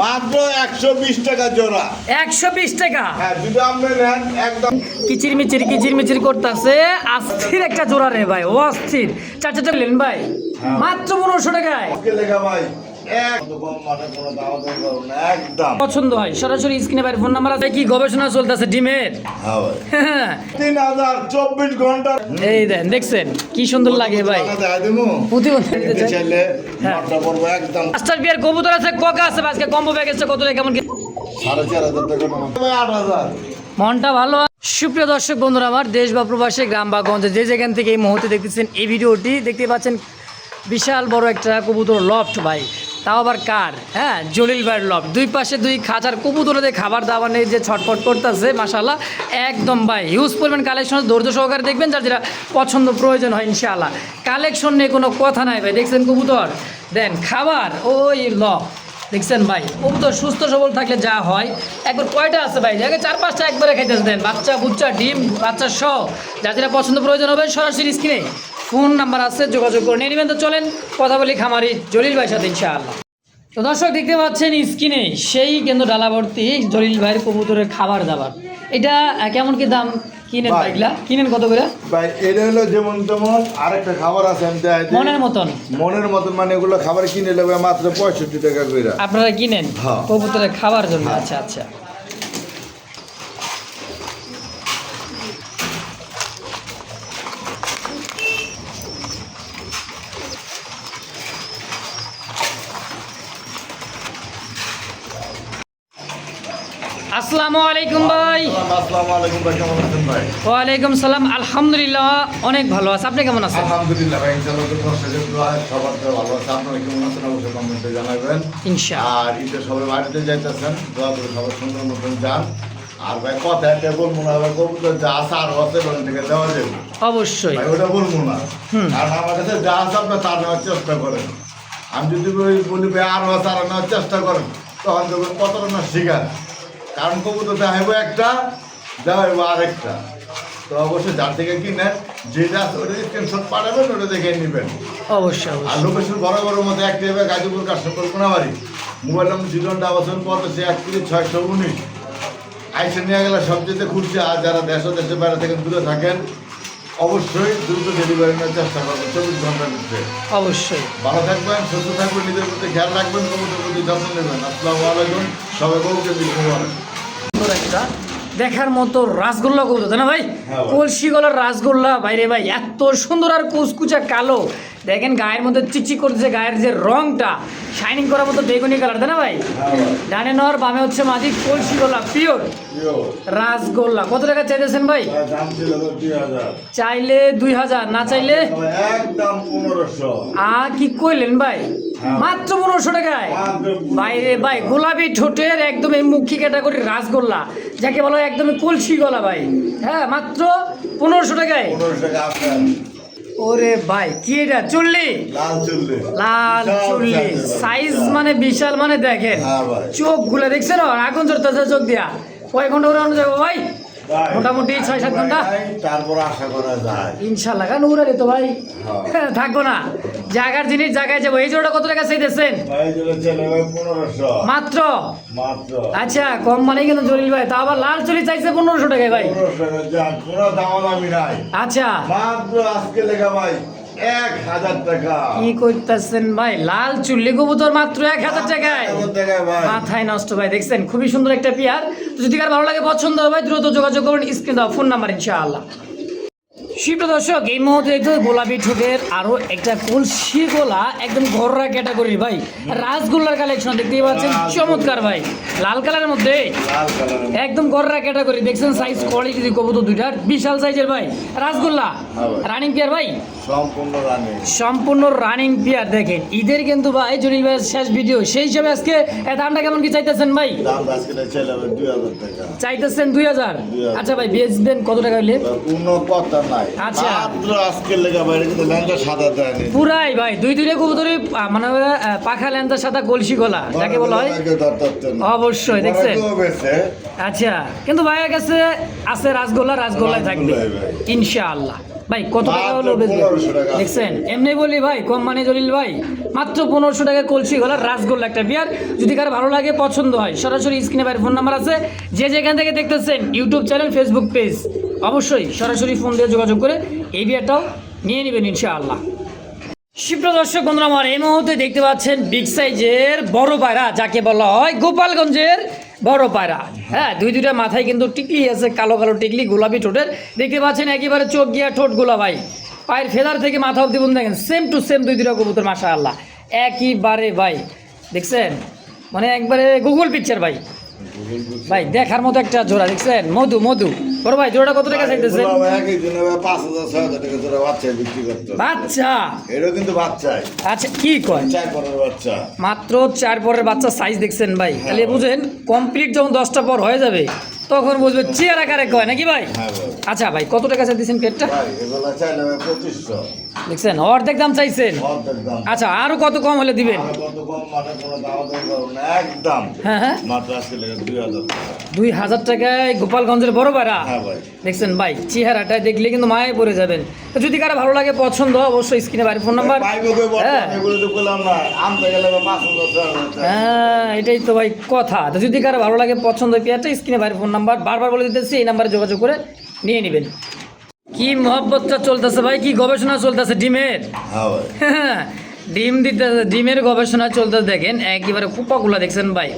মাত্র 120 টাকা জোড়া। 120 টাকা। হ্যাঁ, যদি আপনি নেন একদম কিচিরমিচির করতেছে। অস্থির একটা জোড়া রে ভাই, ও অস্থির। চারটা নেন ভাই, মাত্র 1500 টাকায়। ওকে লেখা ভাই একদম মানে কোনো দাম করব না, একদম পছন্দ হয় সরাসরি স্ক্রিনে ভাই ফোন নাম্বার আছে। কি গবেষণা চলতেছে ডিমের? হ্যাঁ ভাই 3024 ঘন্টা। এই দেন, দেখছেন কি সুন্দর লাগে ভাই। দেখাই দেবো প্রতিবন্ধী চাইলে হ্যাঁ। মাত্রা পড়বো একদম মাস্টার বিয়ার কবুতর আছে, কোকা আছে। আজকে কম্বো প্যাকেজটা কত টাকা কেমন কি? 4500 টাকা ভাই 8000। মনটা ভালো। সুপ্রিয় দর্শক বন্ধুরা, আমার দেশ বা প্রবাসে গ্রাম বা গঞ্জে যে যেখান থেকে এই মুহূর্তে দেখতেছেন এই ভিডিওটি, দেখতে পাচ্ছেন বিশাল বড় একটা কবুতর লফট ভাই। তাও আবার কার? হ্যাঁ, জলিল ভাইয়ের লফট। দুই পাশে দুই খাঁচার কবুতরদের খাবার দাবার নিয়ে যে ছটফট করতেছে, মাশাআল্লাহ একদম ভাই হিউজ পরিমাণ কালেকশন। ধৈর্য সহকারে দেখবেন, যার যেটা পছন্দ প্রয়োজন হয় ইনশাআল্লাহ। কালেকশন নিয়ে কোনো কথা নাই ভাই। দেখছেন কবুতর, দেন খাবার ওই দেখছেন ভাই। কবুতর সুস্থ সবল থাকলে যা হয়। একবার কয়টা আছে ভাই? জায়গায় 4-5টা একবারে খাইতেছে। দেন বাচ্চা বুচ্চা ডিম বাচ্চা সহ যা যেটা পছন্দ প্রয়োজন হবে সরাসরি স্ক্রিনে ফোন নাম্বার আছে, যোগাযোগ করে নিয়ে নেবেন। তো চলেন কথা বলি খামারি জলিল ভাইয়ের সাথে ইনশাআল্লাহ। তো দর্শক দেখতে পাচ্ছেন স্ক্রিনে সেই কিন্তু ডালাভর্তি জলিল ভাইয়ের কবুতরের খাবার দাবার। এটা কেমন কি দাম কিনেন ভাই, ভাইগুলা? কিনেন কত করে ভাই? এটা হলো যেমন তেমন আরেকটা খাবার আছে, আমি দেখাই দিই। মনের মতন? মনের মতন মানে এগুলো খাবার কিনে নেবে মাত্র 65 টাকা করে। আপনারা কিনেন হ্যাঁ। কবুতরের খাবার জন্য? আচ্ছা আচ্ছা। আসসালামু আলাইকুম ভাই। আসসালামু আলাইকুম ভাই, কেমন আছেন ভাই? ওয়ালাইকুম সালাম, আলহামদুলিল্লাহ অনেক ভালো আছে। আপনি কেমন আছেন? আলহামদুলিল্লাহ ভাই, ইনশাআল্লাহ তো দর্শকের দোয়া সবার তো ভালো আছে। আপনারা কেমন আছেন অবশ্যই কমেন্টে জানাবেন। ইনশাআল্লাহ। আর ঈদে সবাই বাড়িতে যাইতেছেন, দোয়া করে সবার সুন্দর মতন যান। আর ভাই কথা একটা বলবো না ভাই, কবুতর যা আছে আর আছে ওখান থেকে দেওয়া যাবে অবশ্যই ভাই, ওটা বলবো না। কারণ আমার কাছে যা আছে আপনার তা নেওয়ার চেষ্টা করেন। আমি যদি বলি ভাই আরও আছে আর নেওয়ার চেষ্টা করেন, তখন দেখবেন কতটা না শিকার। কারণ কবুতর দেখাইবো একটা, দেখাইবো আরেকটা। তো অবশ্যই যার থেকে কিনেন যেটা আছে ওটা স্ক্রিনশট পাঠাবেন, ওটা দেখে নেবেন। অবশ্যই আর অবশ্যই। লোকেশন বড় বড় মধ্যে একটি হবে গাজীপুর কাশনপুর কোনাবাড়ি। মোবাইল নম্বর 0-8 আইসে নিয়ে গেলে সবচেয়ে খুঁজছে। আর যারা দেশের বাইরে থেকে দূরে থাকেন অবশ্যই দ্রুত ডেলিভারি নেওয়ার চেষ্টা করবেন 24 ঘন্টার মধ্যে। অবশ্যই ভালো থাকবেন, সুস্থ থাকবেন, নিজের প্রতি খেয়াল রাখবেন, কবুতরের প্রতি যত্ন নেবেন। আসসালামু আলাইকুম, সবাই কবুতর দিন মুবারক। একটা দেখার মতো রাসগোল্লা কবুতর, তাই না ভাই? হ্যাঁ ভাই। কলসি গলার রাসগোল্লা বাইরে ভাই, এত সুন্দর আর কুচকুচা কালো। দেখেন গায়ের মধ্যে চিকচিক করতেছে, গায়ের যে রংটা শাইনিং করার মতো বেগুনি কালার, তাই না ভাই? ডানে নর বামে হচ্ছে মাঝি, কলসি গলা পিওর রাসগোল্লা। কত টাকা চাইতেছেন ভাই? দাম ছিল 2000, চাইলে 2000, না চাইলে একদম 1500। কি কইলেন ভাই? মাত্র 1500 টাকায় বাইরে ভাই। গোলাপি ঠোঁটের একদম এই মুখী ক্যাটাগরির রাসগোল্লা, যাকে বলা হয় একদমই কলসি গলা ভাই। হ্যাঁ, মাত্র 1500 টাকায়। 1500 টাকা আপনার ওরে ভাই, কি এটা? চুল্লি, লাল চুল্লি। লাল চুল্লি, সাইজ মানে বিশাল। মানে দেখেন হ্যাঁ ভাই। চোখ গুলা দেখছেন, আগুন জ্বলতেছে চোখ দিয়া। কয় ঘন্টা উড়ানো যাবো ভাই? ভাই, মোটামুটি 6-7 ঘন্টা তারপর আশা করা যায় ইনশাল্লাহ। কারণ উড়ালে তো ভাই হ্যাঁ। থাকবো না, জায়গার জিনিস জায়গায় যাবো। এই জোড়াটা কত টাকা চাইতেছেন? ভাই যেটা ছেলে ভাই 1500 মাত্র। মাত্র। আচ্ছা, কম মানে কেন জলিল ভাই? তা আবার লাল চুলি চাইছে 1500 টাকায় ভাই। 1500 টাকা যান, কোনো দামাদামি নাই। আচ্ছা, মাত্র আজকে লেখা ভাই 1000 টাকা। কি করতেছেন ভাই? লাল চুল্লি কবুতর মাত্র 1000 টাকায়। 1000 টাকায় ভাই। মাথায় নষ্ট ভাই। দেখছেন খুবই সুন্দর একটা পেয়ার। তো যদি কার ভালো লাগে, পছন্দ হয় ভাই, দ্রুত যোগাযোগ করুন, স্ক্রিন দাও ফোন নাম্বার ইনশাআল্লাহ। সুপ্রিয় দর্শক, এই মুহূর্তে দেখতে গোলাপি ঠোঁটের আরো একটা কলসি গোলা, একদম ঘররা ক্যাটাগরির ভাই রাসগোল্লার কালেকশন দেখতেই পাচ্ছেন। চমৎকার ভাই, লাল কালারের মধ্যে লাল কালারের একদম গররা ক্যাটাগরি। দেখছেন সাইজ কোয়ালিটি কবুতর দুইটার বিশাল সাইজের ভাই। রাসগোল্লা রানিং পেয়ার ভাই, সম্পূর্ণ রানী। সম্পূর্ণ রানিং পেয়ার। দেখেন ঈদের কিন্তু ভাই জলিল ভাইয়ের শেষ ভিডিও, সেই হিসাবে আজকে দামটা কেমন কি চাইতেছেন ভাই? দাম আজকে ছেলে ভাই 2000 টাকা চাইতেছেন 2000। আচ্ছা ভাই, বেচবেন কত টাকা হইলে? কোনো কথা নাই। আচ্ছা। মাত্র আজকে লেখা ভাই, কিন্তু ল্যাংটা সাদা দেয়নি পুরাই ভাই, দুইটা কবুতরই মানে পাখা ল্যান্তার সাথে কলসি গলা যাকে বলা হয়। অবশ্যই দেখছেন। আচ্ছা, কিন্তু ভাইয়ের কাছে আছে রাসগোল্লা, রাসগোল্লাই থাকবে ইনশাআল্লাহ। ভাই কত টাকা হলো মাত্র বেচবেন? 1500 টাকা। দেখছেন এমনি বলি ভাই কম মানে জলিল ভাই মাত্র 1500 টাকা কলসি গলার রাসগোল্লা একটা বিয়ার। যদি কারো ভালো লাগে পছন্দ হয় সরাসরি স্ক্রিনে বাইরে ফোন নাম্বার আছে, যে যেখান থেকে দেখতেছেন ইউটিউব চ্যানেল ফেসবুক পেজ অবশ্যই সরাসরি ফোন দিয়ে যোগাযোগ করে এই বিয়ারটাও নিয়ে নেবেন ইনশাআল্লাহ। সুপ্রিয় দর্শক বন্ধুরা আমার এই মুহূর্তে দেখতে পাচ্ছেন বিগ সাইজের বড় পায়রা, যাকে বলা হয় গোপালগঞ্জের বড় পায়রা। হ্যাঁ, দুইটা মাথায় কিন্তু টিকলি আছে, কালো কালো টিকলি, গোলাপি ঠোঁটের। দেখতে পাচ্ছেন একেবারে চোখ গিয়া ঠোঁট গোলা ভাই, পায়ের ফেদার থেকে মাথা অব্দি বন্ধু দেখেন সেম টু সেম দুইটা কবুতর মাশাআল্লাহ একইবারে ভাই। দেখছেন মানে একবারে গুগল পিকচার ভাই, ভাই দেখার মতো একটা জোড়া। দেখছেন মধু মধু বড় ভাই, জোড়াটা কত টাকা চাইতেছেন? একই দিনে 5,000-6,000 টাকা জোড়া বাচ্চা বিক্রি করতে হবে। বাচ্চা এটাও কিন্তু বাচ্চাই, আচ্ছা কি কয়? 4 পরের বাচ্চা। মাত্র 4 পরের বাচ্চা সাইজ দেখছেন ভাই, তাহলে বুঝেন কমপ্লিট যখন 10টা পর হয়ে যাবে তখন বুঝবে চেয়ার আকারে কয় নাকি ভাই? হ্যাঁ ভাই। আচ্ছা ভাই কত টাকা চাইতেছেন পেটটা? ভাই এগুলা চাইলে 2500 দেখছেন অর্ধেক দাম চাইছেন। অর্ধেক দাম। আচ্ছা আরো কত কম হলে দিবেন? আর কত কম মানে কোনো দাম করব না, একদম হ্যাঁ হ্যাঁ, মাত্র আজকে লেগে 2000 টাকা। 2000 টাকায় গোপালগঞ্জের বড় পায়রা। হ্যাঁ ভাই। দেখছেন ভাই চেহারাটা দেখলে কিন্তু মায়ে পড়ে যাবেন। তো যদি কারো ভালো লাগে পছন্দ অবশ্যই স্ক্রিনে বাইরে ফোন নাম্বার। পাইবো কই বর্তমানে হ্যাঁ এগুলো তো বললাম না, আনতে গেলে 5,000 টাকা। হ্যাঁ এটাই তো ভাই কথা। তো যদি কারো ভালো লাগে পছন্দ পেয়ারটা স্ক্রিনে বাইরে ফোন নাম্বার বারবার বলে দিতেছি, এই নাম্বারে যোগাযোগ করে নিয়ে নেবেন। কি মহব্বতটা চলতেছে ভাই, কি গবেষণা চলতেছে ডিমের। হ্যাঁ ভাই। ডিম দিতে ডিমের গবেষণা চলতে দেখেন একেবারে কুপাগুলা দেখছেন ভাই,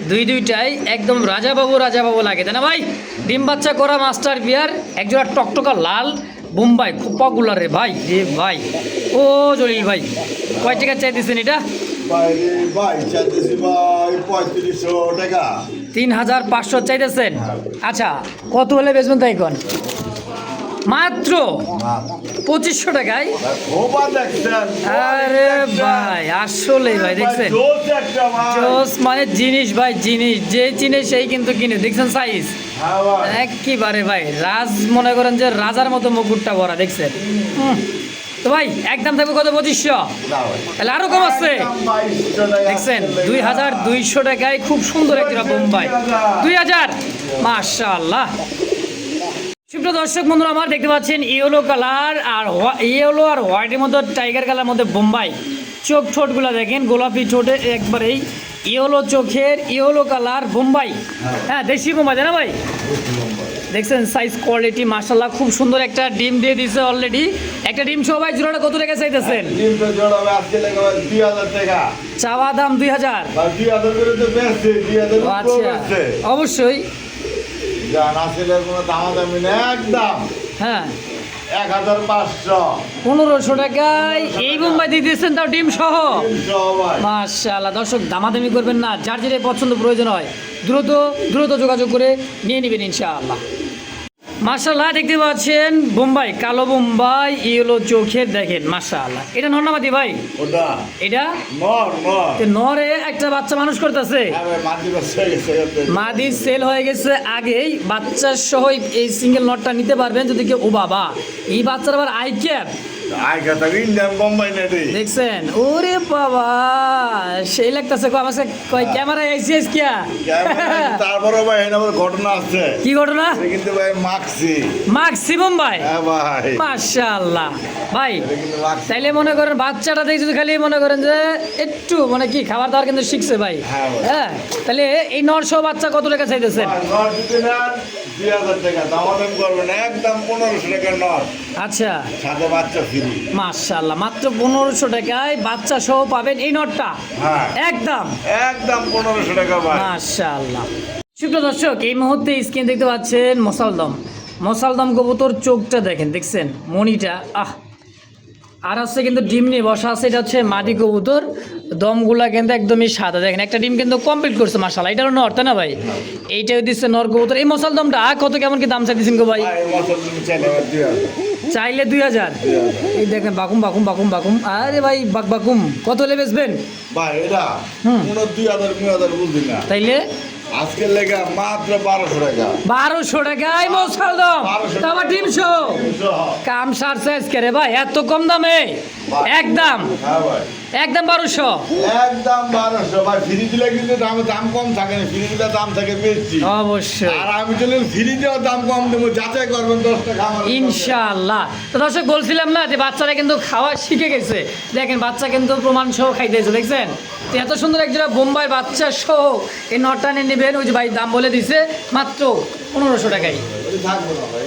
দুইটাই একদম রাজাবাবু লাগে তাই না ভাই? ডিম বাচ্চা করা মাস্টার বিয়ার, একজোড়া টকটকা লাল বোম্বাই কুপাগুলা রে ভাই রে ভাই। ও জলিল ভাই কয় টাকা চাইতেছেন এটা? ভাই ভাই চাইতেছি ভাই 3500 টাকা। 3500 চাইতেছেন। আচ্ছা কত হলে বেচবেন তাই কোন? মাত্র 2500 টাকায়? খোপা দেখছেন? আরে ভাই আসলে ভাই দেখছেন জোস একটা ভাই। জোস মানে জিনিস ভাই, জিনিস যে চিনে সেই কিন্তু কিনে। দেখছেন সাইজ হ্যাঁ ভাই। একেবারে ভাই রাজ, মনে করেন যে রাজার মতো মুকুটটা ভরা। দেখছেন তো ভাই একদম থাকবে কত? 2500? না ভাই। তাহলে আরো কম আছে। একদম 2200 টাকা। দেখছেন 2200 টাকায় খুব সুন্দর একটা বোম্বাই। 2000 মাশাআল্লাহ। সুপ্রিয় দর্শক বন্ধুরা আমার দেখতে পাচ্ছেন ইয়েলো কালার আর ইয়েলো আর হোয়াইটের মধ্যে টাইগার কালার মধ্যে বোম্বাই। চোখ ঠোঁটগুলো দেখেন গোলাপি ঠোঁটে একবারেই ইয়েলো চোখের ইয়েলো কালার বোম্বাই। হ্যাঁ দেশি বোম্বাই তাই না ভাই? দেখছেন সাইজ কোয়ালিটি মাশাআল্লাহ খুব সুন্দর একটা ডিম দিয়ে দিছে অলরেডি। একটা ডিম সহ ভাই জোড়াটা কত টাকা চাইতেছেন? ডিমটা জোড়াবে আজকে লেগে 2000 টাকা। চাওয়া দাম 2000। ভাই 2000 করে তো বেচছে, 2000 ও আচ্ছা অবশ্যই। জান আসলে কোনো দামাদামি না, একদম হ্যাঁ 1500 1500 টাকায় এই বোম্বাই দিয়ে দিয়েছেন, তাও ডিম সহ। 300 ভাই। মাশাআল্লাহ দর্শক দামাদামি করবেন না, যার যেটা পছন্দ প্রয়োজন হয় দ্রুত যোগাযোগ করে নিয়ে নেবেন ইনশাআল্লাহ। মাশাআল্লাহ দেখতে পাচ্ছেন বোম্বাই, কালো বোম্বাই ইয়েলো চোখের দেখেন মাশাআল্লাহ। এটা নরনামাদি ভাই? ওটা এটা নর নর। তো নরে একটা বাচ্চা মানুষ করতেছে, হ্যাঁ ভাই, মাটি বাচ্চা হয়ে গেছে। মাদি সেল হয়ে গেছে আগেই। বাচ্চা সহ এই সিঙ্গেল নটটা নিতে পারবেন যদি কেউ। ও বাবা এই বাচ্চার আবার আই ক্যাপ আই কথা ইন্ডিয়ান বোম্বাই না রে। দেখছেন? ওরে বাবা সেই লাগতেছে। আমার কয় ক্যামেরা আইসিএস কিয়া? তারপরে ভাই এর আবার ঘটনা আছে। কি ঘটনা? এটা কিন্তু ভাই মাক্সি। মাক্সি বোম্বাই? হ্যাঁ ভাই। মাশাআল্লাহ ভাই এটা কিন্তু মাক্সি। তাইলে মনে করেন বাচ্চাটা দেখে যদি খালি মনে করেন যে একটু মানে কি খাবার দাবার কিন্তু শিখছে ভাই। হ্যাঁ ভাই। হ্যাঁ তাহলে এই নরসহ বাচ্চা কত টাকা চাইতেছেন? ভাই, নর দিতে নেন 2000 টাকা, দামাদাম করবেন না, একদম 1500 টাকা নর, আচ্ছা সাথে বাচ্চা ফ্রি। মাশাআল্লাহ মাত্র 1500 টাকায় বাচ্চা সহ পাবেন এই নটটা। হ্যাঁ একদম একদম 1500 টাকা ভাই। মাশাআল্লাহ। সুপ্রিয় দর্শক এই মুহূর্তে স্ক্রিন দেখতে পাচ্ছেন মোসালদম কবুতর চোখটা দেখেন, দেখছেন মনিটা আর হচ্ছে কিন্তু ডিম নিয়ে বসা আছে। এটা হচ্ছে মাদি কবুতর, দমগুলা কিন্তু একদমই সাদা। দেখেন একটা ডিম কিন্তু কমপ্লিট করছে মাশাআল্লাহ। এটা হলো নর তাই না ভাই? এইটাও দিচ্ছে নর কবুতর। এই মোসালদমটা কত কেমন কি দাম চাইতেছেন গো ভাই? ভাই, এই বছর তুমি চাইলে 2000। চাইলে 2000। এই দেখেন বাকুম আরে ভাই বাকুম কত হলে বেচবেন? ভাই এটা কোনো 2000 বুঝি না। তাইলে আজকের লেগে মাত্র 1200 টাকা। 1200 টাকায় মশাল দাম, 1200 তারপর ডিমশো কাম সারছে আজকে রে ভাই, এত কম দামে একদম হ্যাঁ ভাই, একদম 1200। একদম 1200 ভাই। ফ্রি দিলে কিন্তু দাম কম থাকে না, ফ্রি দিলে দাম থাকে বেশি। অবশ্যই আর আমি চলে ফ্রি দেওয়ার দাম কম দেবো, যাচাই করবেন 10 টাকা আমার। ইনশাআল্লাহ। তো দর্শক বলছিলাম না যে বাচ্চারা কিন্তু খাওয়া শিখে গেছে, দেখেন বাচ্চা কিন্তু প্রমাণ সহ খাইতেছে, দেখছেন তো এত সুন্দর একজোড়া বোম্বাই বাচ্চা সহ এই নটটা নিয়ে নেবেন। ওই যে ভাই দাম বলে দিছে মাত্র 1500 টাকায়। থাকবো না ভাই।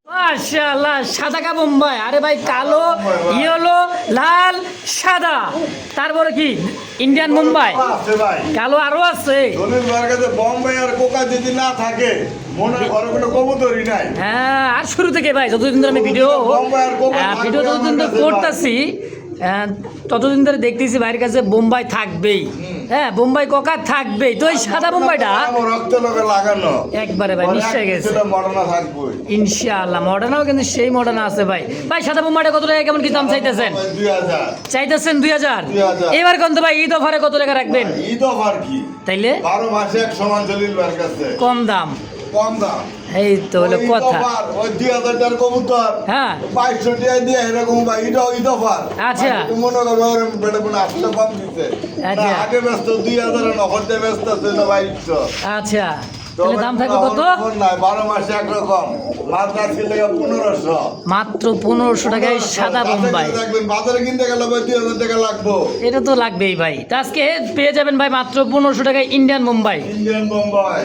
মাশাআল্লাহ, সাদা কা বোম্বাই, আরে ভাই কালো, ইয়েলো, লাল, সাদা, তারপরে কি ইন্ডিয়ান বোম্বাই, আছে ভাই। কালো আরো আছে। ধনির ভাইয়ের কাছে বোম্বাই আর কোকা যদি না থাকে, মনে হয় ঘরে কোনো কবুতরই নাই। হ্যাঁ, আর শুরু থেকে ভাই যতদিন ধরে আমি ভিডিও বোম্বাই আর কোকা থাকবে ভিডিও যতদিন ধরে আমার কাছে করতেছি, ততদিন ধরে দেখতেছি ভাইয়ের কাছে বোম্বাই থাকবেই। হ্যাঁ, বোম্বাই কোকা থাকবেই। তো এই সাদা বোম্বাইটা আমার রক্ত লোকে লাগানো একবারে ভাই মিশে গেছে মরনা থাকবই। ইনশাআল্লাহ। মডার্নাও কিন্তু সেই মডার্ন আছে ভাই। ভাই সাদা বোম্বাইটা কত টাকা কেমন কি দাম চাইতেছেন? 2000। চাইতেছেন 2000। 2000 এবার কোন ভাই ঈদ অফারে কত টাকা রাখবেন? ঈদ অফার কি, তাইলে 12 মাসে এক সমান জলিল ভাইয়ের কাছে কম দাম। কম দাম। এই তো হলো ওই ঈদ কথা। অফার, ওই 2000 টাকার কবুতর হ্যাঁ 2200 টাকা দিয়ে এরকম ভাই, এটাও ঈদ অফার। আচ্ছা। তুমি মনে করো ওর বেটা বোন আসলে কম দিতে। আচ্ছা। না, আগে ব্যস্ত 2000 এর নগদ দিয়ে ব্যস্ত ছিল 2200। আচ্ছা, তাহলে দাম থাকবে কত? 12 মাসে একরকম, মাত্র আজকে লেগে 1500। মাত্র 1500 টাকায় সাদা বোম্বাই। দেখবেন বাজারে কিনতে গেলে ভাই 2000 টাকা লাগবো। এটা তো লাগবেই ভাই। তো আজকে পেয়ে যাবেন ভাই মাত্র 1500 টাকায় ইন্ডিয়ান বোম্বাই। ইন্ডিয়ান বোম্বাই।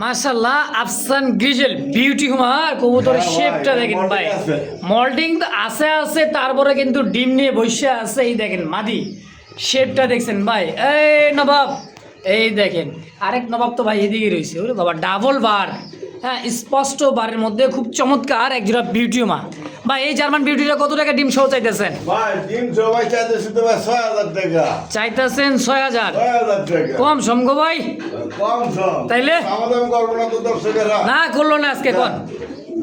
মাশাআল্লাহ, আফসান গ্রিজেল বিউটি হুমা কবুতরের হ্যাঁ ভাই, শেপটা দেখেন ভাই, molding আছে। মল্টিং তো আছে, তারপরে কিন্তু ডিম নিয়ে বসে আছে। এই দেখেন মাদি শেপটা দেখছেন ভাই। এই নবাব, এই দেখেন আরেক নবাব তো ভাই এদিকে রয়েছে। ওরে বাবা, ডাবল বার, হ্যাঁ স্পষ্ট বারের মধ্যে খুব চমৎকার একজোড়া বিউটি হুমা ভাই। এই জার্মান বিউটিটা কত টাকা ডিম সহ চাইতেছেন? ভাই ডিম সবাই চাইতেছে তো ভাই 6000 টাকা। চাইতেছেন 6000। 6000 টাকা। কম সমগো ভাই, কম সম। তাইলে? আমাদের করবো না তো দর্শকেরা। না করলো না আজকে কোন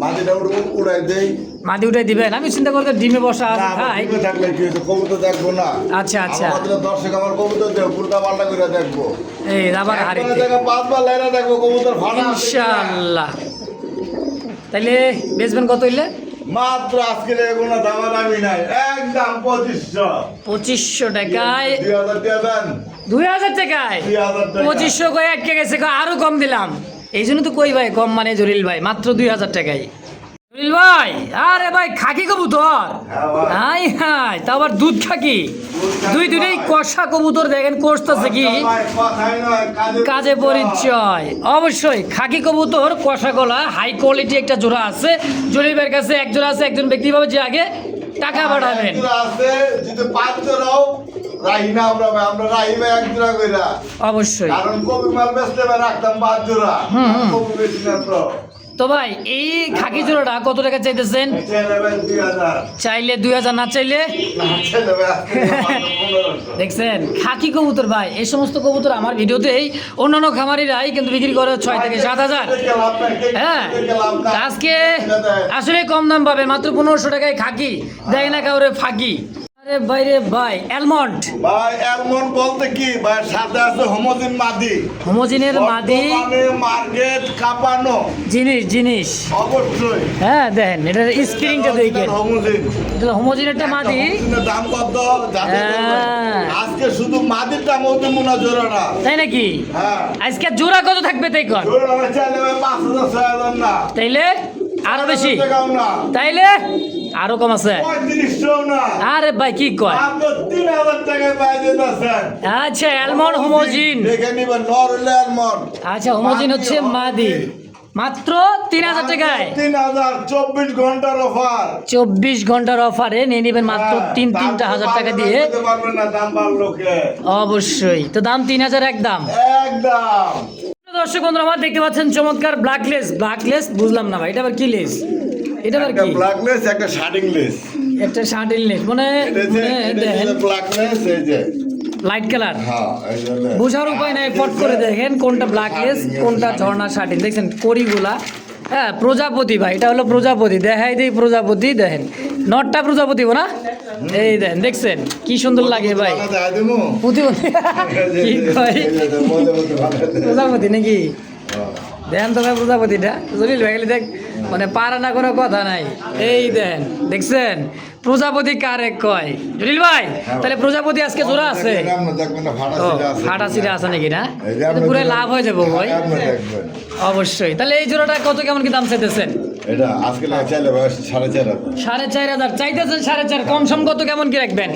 মাটিটা উড়াই দেই। মাদি উঠাই দিবেন? আমি চিন্তা করতে ডিমে বসা না, আছে ভাই। ডিমে থাকলে কি হয়েছে, কবুতর দেখবো না। আচ্ছা, আচ্ছা। আমাদের দর্শক আমার কবুতর দেব, উল্টা পাল্টা করে দেখবো। এই আবার একবারে হারিতে দেখে 5 বার লাইনা দেখবো কবুতর ফাটা আছে কিনা। ইনশাআল্লাহ। তাইলে বেচবেন কত হইলে? মাত্র আজকে কোনো দামাদামি নাই, একদম 2500। 2500 টাকায়। 2000 দিয়ে দেন। 2000 টাকায় 2000 টাকা। 2500 কয়ে আটকে গেছে, আরো কম দিলাম। এই জন্য তো কই ভাই কম মানে জলিল ভাই, মাত্র 2000 টাকায়। জলিল ভাই, আরে ভাই খাকি কবুতর, হ্যাঁ ভাই। হাই হাই, তা আবার দুধ খাকি। দুইটাই কষা কবুতর, দেখেন কষতেছে কি ভাই, কথাই নয়, কাজে পরিচয়। অবশ্যই খাকি কবুতর কষা গলা হাই কোয়ালিটি একটা জোড়া আছে জলিল ভাইয়ের কাছে। এক জোড়া আছে, একজন ব্যক্তি পাবে যে আগে টাকা পাঠাবেন। এক জোড়া আছে, যদি 5 জোড়াও রাহি না আমরা ভাই, আমরা রাহি ভাই 1 জোড়া কইরা। অবশ্যই। কারণ কবি মাল বেচতে ভাই রাখতাম 5 জোড়া। কবি বেশি না তো। তো ভাই এই খাকি জোড়াটা কত টাকা চাইতেছেন? ছেলে ভাই 2000। চাইলে 2000, না চাইলে না, ছেলে ভাই আজকে মাত্র 1500। দেখছেন খাকি কবুতর ভাই। এই সমস্ত কবুতর আমার ভিডিওতেই অন্যান্য খামারিরাই কিন্তু বিক্রি করে 6 থেকে 7000। হ্যাঁ, তা আজকে আসলে কম দাম পাবে, মাত্র 1500 টাকায় খাকি, দেয় না কাউরে ফাঁকি। আরে ভাই রে ভাই, অ্যালমন্ড ভাই এমন বলতে কি ভাই, সাথে আছে হোমোজিন মাদি। হোমোজিনের মাদি বর্তমানে মার্কেট কাঁপানো। জিনিস অবশ্যই। হ্যাঁ দেখেন এটার স্ক্রিনটা দেখেন, হোমোজিন। এটা হোমোজিনেরটা মাদি। হোমোজিনের দাম কত জানেন? হ্যাঁ। আজকে শুধু মাদিরটা মধ্যে মুনা জোড়াটা। তাই নাকি? হ্যাঁ, আজকে জোড়া কত থাকবে তাই কর? জোড়া ভাই চাইলে ভাই 5000 6000 না। তাইলে আরো বেশি? 6000 টাকাও না। তাইলে আরো কম আছে? 3500 না। আরে ভাই কি কয়? মাত্র 3000 টাকায় পাই যেতেছেন। আচ্ছা অ্যালমন্ড হোমোজিন। দেখে নিবেন, নর হলে অ্যালমন্ড। আচ্ছা হোমোজিন হচ্ছে মাদি, মাত্র 3000 টাকায়। 3000, 24 ঘন্টার অফার। 24 ঘন্টার অফারে নিয়ে নেবেন মাত্র 3,000 টাকা দিয়ে। পারবেন না, দাম বাড়লো কে? অবশ্যই। তো দাম 3000 একদম। একদম। দর্শক বন্ধুরা আমার দেখতে পাচ্ছেন চমৎকার ব্ল্যাকলেস বুঝলাম না ভাই, এটা আবার কি লেস? এটা আবার একটা কি? ব্ল্যাকনেস, একটা শার্টিং লেস। একটা শার্টিল লেস মানে দেখেন ব্ল্যাকনেস এই যে। Light colour. হ্যাঁ, এই যে। বোঝার উপায় নাই, ফট করে দেখেন কোনটা ব্ল্যাকলেস কোনটা ঝর্ণা শার্টিল। দেখছেন কড়িগুলা হ্যাঁ প্রজাপতি ভাই, এটা হলো প্রজাপতি, দেখাই দিই প্রজাপতি, দেখেন নটটা প্রজাপতি না, এই দেখেন দেখছেন কি সুন্দর লাগে ভাই, প্রতিপতি কি কয় প্রজাপতি নাকি, দেখেন তো ভাই প্রজাপতিটা জলিল ভাই গেলে দেখ, মানে পারা না কোনো কথা নাই, এই দেন দেখছেন প্রজাপতি কারে কয় জলিল ভাই, তাহলে প্রজাপতি আজকে জোড়া আছে, ও ফাটা সিটা আছে নাকি না, পুরো লাভ হয়ে যাবো ভাই অবশ্যই। তাহলে এই জোড়াটা কত কেমন কি দাম চাইতেছেন? এটা আজকে চাইলে 4,500 4,500 চাইতেছেন, 4,500 কম সম কত কেমন কি রাখবেন?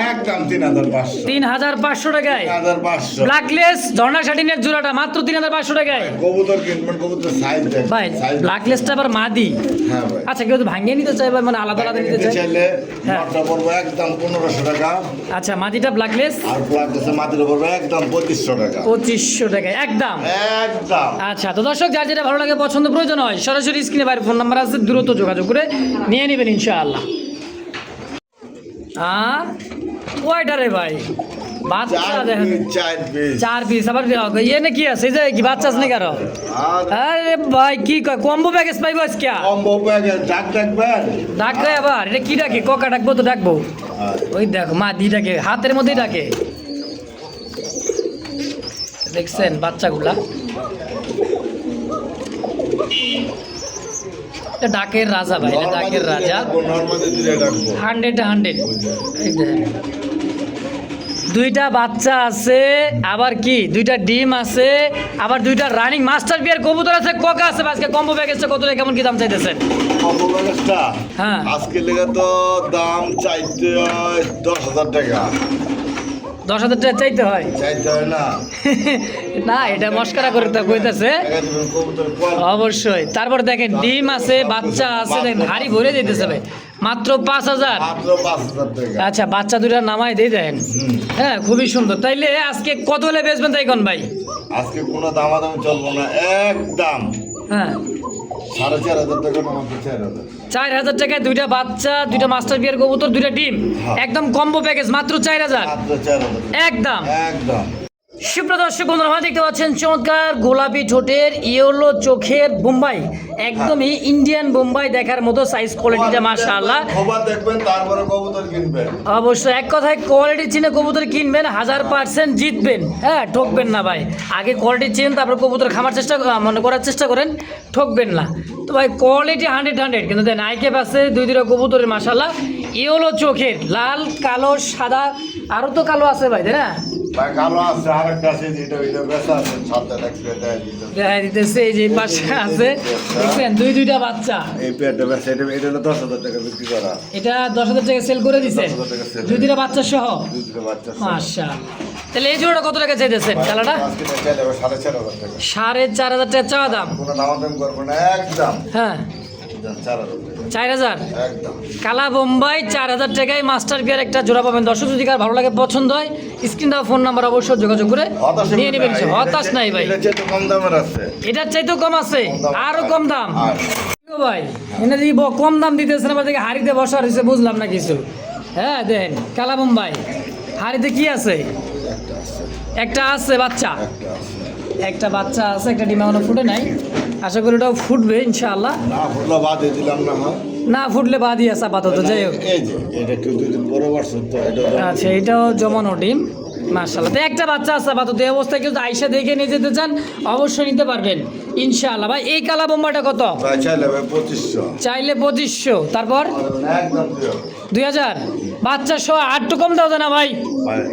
একদম 3,500 3,500 টাকায় 3,500 ব্ল্যাকলেস ঝর্ণা শাটিনের জোড়াটা মাত্র 3,500 টাকায় কবুতর কিনবেন, কবুতর সাইজ ভাই, ব্ল্যাকলেসটা আবার মাদি, হ্যাঁ ভাই। আচ্ছা কেউ তো ভাঙিয়ে নিতে চাই ভাই, মানে আলাদা আলাদা নিতে চাই, চাইলে হ্যাঁ। নটটা পড়বে একদম 1,500 টাকা, আচ্ছা মাদিটা ব্ল্যাকলেস আর প্লাস আছে মাটির পড়বে একদম 2,500 টাকা 2,500 টাকায় একদম। একদম। আচ্ছা তো দর্শক যার যেটা ভালো লাগে পছন্দ প্রয়োজন হয় সরাসরি স্ক্রিনে বাইরে ফোন নাম্বার আছে, দ্রুত যোগাযোগ করে নিয়ে নেবেন ইনশাআল্লাহ। কয়টা রে ভাই বাচ্চা দেখেন, 4 পিস, আবার ইয়ে না কি আছে, এই যে কি বাচ্চা আছে নাকি আরো? আরে ভাই কি কয় কম্বো প্যাকেজ পাইবো আজকে? কম্বো প্যাকেজ ডাক ডাকবেন, ডাকবে আবার, এটা কি ডাকে, ককা ডাকবো তো ডাকবো, ওই দেখো মা দি ডাকে, হাতের মধ্যেই ডাকে, দেখছেন বাচ্চাগুলা, এটা ডাকের রাজা ভাই, এটা ডাকের রাজা, নরমালি দিলে ডাকবো 100 এই দেখেন। দুইটা বাচ্চা আছে, আবার কি দুইটা ডিম আছে, আবার দুইটা রানিং মাস্টার বিয়ার কবুতর আছে, কোকা আছে। আজকে কম্বো প্যাকেজটা কত টাকা কেমন কি দাম চাইতেছেন? কম্বো প্যাকেজটা হ্যাঁ আজকে লেগে তো দাম চাইতে হয় 10,000 টাকা, 10,000 টাকা চাইতে হয়, চাইতে হয় না না এটা মস্করা করে তো কইতাছে কবুতর কোয়ালিটি অবশ্যই। তারপর দেখেন ডিম আছে, বাচ্চা আছে, দেখেন হাড়ি ভরে দিতেছে ভাই, মাত্র 5,000। মাত্র 5,000 টাকা। আচ্ছা বাচ্চা দুইটা নামাই দিয়ে দেন, হ্যাঁ খুবই সুন্দর। তাইলে আজকে কত হলে বেচবেন তাই কোন ভাই? আজকে কোনো দামাদামি চলবো না, একদম হ্যাঁ 4,500 টাকা, মাত্র 4,000। 4,000 টাকায় দুইটা বাচ্চা, দুইটা মাস্টার বিয়ার কবুতর, দুইটা ডিম, একদম কম্বো প্যাকেজ মাত্র 4,000 মাত্র 4,000 একদম। একদম। সুপ্রদর্শক বন্ধুরা আপনারা দেখতে পাচ্ছেন চমৎকার গোলাপি ঠোঁটের ইয়েলো চোখের বোম্বাই, একদমই ইন্ডিয়ান বোম্বাই দেখার মতো সাইজ কোয়ালিটিটা মাশাআল্লাহ। খবর দেখবেন তারপরে কবুতর কিনবেন, অবশ্যই এক কথায় কোয়ালিটি চিনে কবুতর কিনবেন, 1000% জিতবেন, হ্যাঁ ঠকবেন না ভাই। আগে কোয়ালিটি চিনেন তারপর কবুতর খামার চেষ্টা মনে করার চেষ্টা করেন, ঠকবেন না। তো ভাই কোয়ালিটি 100 কিন্তু দেন আইকে পাশে দুইটা কবুতরের মাশাআল্লাহ ইয়েলো চোখের, লাল কালো সাদা, আরও তো কালো আছে ভাই তাই না? ভাই কালো আছে, আরেকটা আছে যেটা ওইটা বেচা আছে, সাথে দেখবে দেখা দিতেছে এই যে পাশে আছে, দেখবেন দুইটা বাচ্চা, এই পেয়ারটা বেচা, এটা হলো 10,000 টাকা বিক্রি করা, এটা 10,000 টাকা সেল করে দিছে 10,000 টাকা sell। দুইটা বাচ্চা সহ, দুটো বাচ্চা মাশাআল্লাহ। তাহলে এই জোড়াটা কত টাকা চাইতেছেন খেলাটা? আজকে চাইলে 4,500 টাকা, 4,500 টাকা চাওয়া দাম, কোনো দামাদামি করবো না, একদম হ্যাঁ 4,000 4,000 একদম। কালা বোম্বাই 4,000 টাকায় মাস্টার বিয়ার একটা জোড়া পাবেন। দর্শক যদি কার ভালো লাগে পছন্দ হয় স্ক্রিন দেওয়া ফোন নাম্বার অবশ্যই যোগাযোগ করে নিয়ে নেবেন, হতাশ নাই ভাই। এটা চেয়ে কম দামের আছে, এটার চাইতেও কম আছে, আরো কম দাম আর ভাই, এনে যদি কম দাম দিতেছেন আবার দেখে হাড়িতে বসা রয়েছে, বুঝলাম না কিছু। হ্যাঁ দেন কালা বোম্বাই হাড়িতে কি আছে? একটা আছে বাচ্চা, একটা বাচ্চা আছে, একটা ডিম এখনো ফুটে নাই, আশা করি ওটাও ফুটবে ইনশাআল্লাহ। না ফুটলো বাদ দিলাম না, হয় না ফুটলে বাদই আছে আপাতত, যাই হোক। এই যে এটা একটু 2 দিন পরে বর্ষণ তো এটা আচ্ছা এটাও জমানো ডিম মাশাআল্লাহ। তো একটা বাচ্চা আছে আপাতত, এই অবস্থায় কেউ আইসা দেখে নিয়ে যেতে চান অবশ্যই নিতে পারবেন ইনশাআল্লাহ। ভাই এই কালা বোম্বাটা কত? ভাই চাইলে ভাই 2,500, চাইলে 2,500, তারপর একদম 2,000 বাচ্চা সহ। আর একটু কম দাও না ভাই,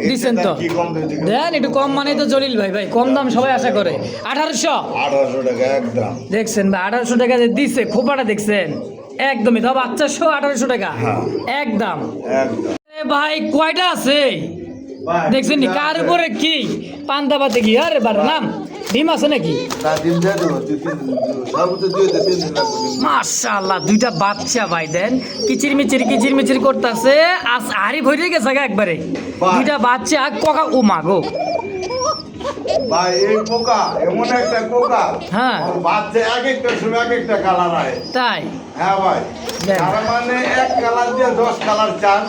দিচ্ছেন তো কি কম দিতে দেন একটু কম, মানে তো জলিল ভাই, ভাই কম দাম সবাই আশা করে। 1800 1800 টাকা একদম। দেখছেন ভাই, 1800 টাকা যে দিচ্ছে খোপাটা দেখছেন, একদমই তো বাচ্চা সহ 1800 টাকা একদম। একদম এ ভাই কয়টা আছে দেখছেন নি, কার উপরে কি পান্তা পাতে কি, আরে বার নাম ডিম আছে নাকি? তা দিন দিয়ে দেবো, 2-3 দিন সর্বোচ্চ 2-3 দিন লাগবে। মাশাআল্লাহ দুইটা বাচ্চা ভাই দেন কিচির মিচির করতেছে, হাড়ি ভরে গেছে গা একবারে, দুইটা বাচ্চা কোকা, ও মা গো ভাই এই পোকা এমন একটা পোকা, হ্যাঁ ওর বাচ্চা এক একটা সময় এক একটা কালার হয়। তাই হ্যাঁ ভাই, দেখ। তার মানে এক কালার দিয়ে 10 কালার চান,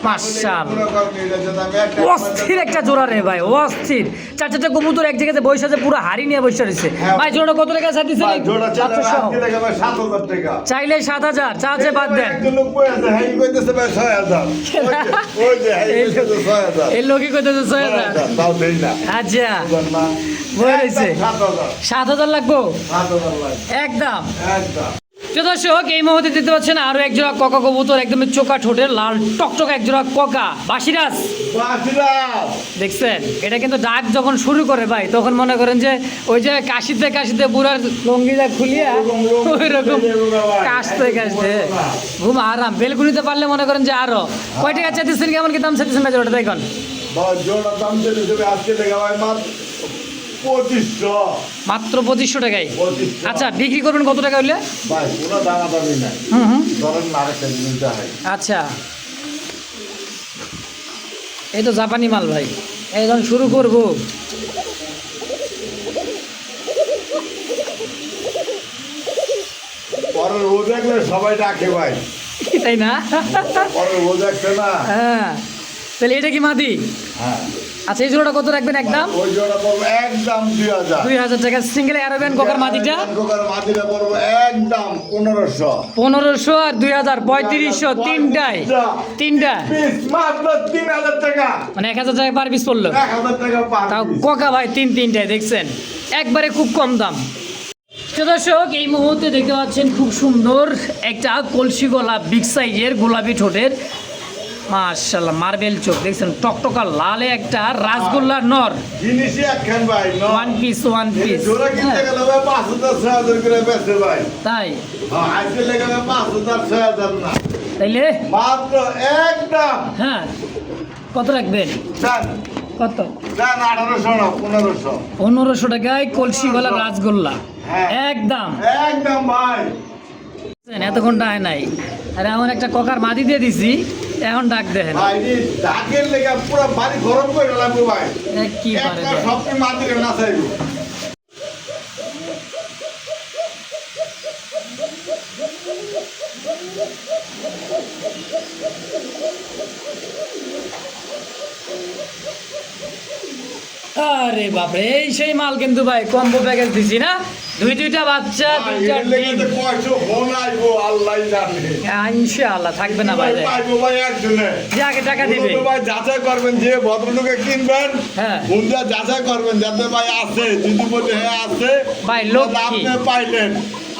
মাশাআল্লাহ। মনে করেন এটা যদি আমি একটা অস্থির একটা জোড়া রে ভাই, অস্থির। চার চারটা কবুতর এক জায়গাতে বসে আছে, পুরো হাড়ি নিয়ে বসে রয়েছে। হ্যাঁ। ভাই জোড়া কত টাকা চাইতেছেন? ভাই, জোড়া চাইলে বাচ্চা সহ। আজকে লেগে ভাই 7,000 টাকা। চাইলে 7,000, চার্জে বাদ দেন। একজন লোক কই আছে, হ্যাঁ, ই কইতেছে ভাই 6,000। ওই যে, হ্যাঁ, ই কইতেছে 6,000। এই লোকই কইতেছে 6,000। 6,000, তাও দেই না। আচ্ছা, বুঝলেন না? বলে রয়েছে। একদম 7,000। 7,000 লাগবো 7,000 ভাই। একদম। একদম। প্রিয় দর্শক, এই মুহূর্তে দিতে পাচ্ছেন আরো এক জোড়া কক কবুতর, একদম চোখা ঠোঁটের লাল টকটক এক জোড়া ককা বাসিরাজ। বাসিরাজ। দেখছেন, এটা কিন্তু ডাক যখন শুরু করে ভাই, তখন মনে করেন যে ওই যে কাশিতে কাশিতে বুড়ার লঙ্গিটা খুলিয়া ওই রকম কাশতে কাশতে ঘুম আরাম। বেলকুনিতে পারলে মনে করেন যে আরো। কয় টাকা চাইতেছেন, কেমন কি দাম চাইতেছেন ভাই জোড়াটা দেখুন? ভাই, জোড়া দাম চলেছে আজকে লেগে ভাই মাত্র 2500। মাত্র 2500 টাকায়। 2500। আচ্ছা, বিক্রি করবেন কত টাকা হইলে? ভাই, কোনো দামাদামি নাই। হুম। ধরেন না, আরেকটা জিনিস দেখাই। আচ্ছা, এই তো জাপানি মাল ভাই, এই যখন শুরু করবো। পরে ও দেখলে সবাই ডাকে ভাই। তাই না? পরে ও দেখছে না। হ্যাঁ, তাহলে এটা কি মাদি? হ্যাঁ। আচ্ছা, এই জোড়াটা কত রাখবেন? একদম ওই জোড়া পড়বো একদম 2,000। 2,000 টাকা। সিঙ্গেল অ্যারাবিয়ান কোকার মাদিটা কোকার মাদিটা পড়বো একদম 1500। 1500 আর 2,000, 3500 তিনটা পিস মাত্র 3,000 টাকা। মানে 1,000 টাকা পার পিস পড়লো। 1,000 টাকা পার তাও পিস। কোকা ভাই তিনটায়, দেখছেন একবারে খুব কম দাম। তো দর্শক, এই মুহূর্তে দেখতে পাচ্ছেন খুব সুন্দর একটা কলসি গলা বিগ সাইজের গোলাপি ঠোঁটের, মাশাআল্লাহ মার্বেল চোখ, দেখছেন টকটকা লালে একটা রাসগোল্লার নর। জিনিসই একখান ভাই, ওয়ান পিস জোড়া কিনতে গেলে ভাই 5,000 6,000 করে বেচে ভাই। তাই হ্যাঁ, আজকে লেগে ভাই 5,000 6,000 না, তাইলে মাত্র একদম। হ্যাঁ, কত রাখবেন? জান কত? 1800 না 1500। 1500 টাকায় কলসি গলা রাসগোল্লা হ্যাঁ। একদম। একদম ভাই। এতক্ষণ ডায় নাই, আর এমন একটা ককার মাদি দিয়ে দিছি, এখন ডাক দেখেন। ভাই, এই ডাকের লেগে পুরো বাড়ি গরম করে লাগবো ভাই। কি পারে একটা দেয়? সবচেয়ে মাদিরে না চাইবো। আরে বাপরে, এই সেই মাল কিন্তু ভাই, কম্বো প্যাকেজ দিছি না, দুইটা বাচ্চা, ভাই, দুইটা এর লেগে ডিম। যে কয়শো ফোন আইবো আল্লাহই জানে। ইনশাআল্লাহ থাকবে না ভাই। পাইবো ভাই একজনে। যে আগে টাকা দিবে। মূলত ভাই যাচাই করবেন, যে ভদ্রলোকে কিনবেন হ্যাঁ। ফোনটা যাচাই করবেন যাতে ভাই আছে, যদি বলে হ্যাঁ আছে ভাই, লোক তাহলে কি? আপনি পাইলেন,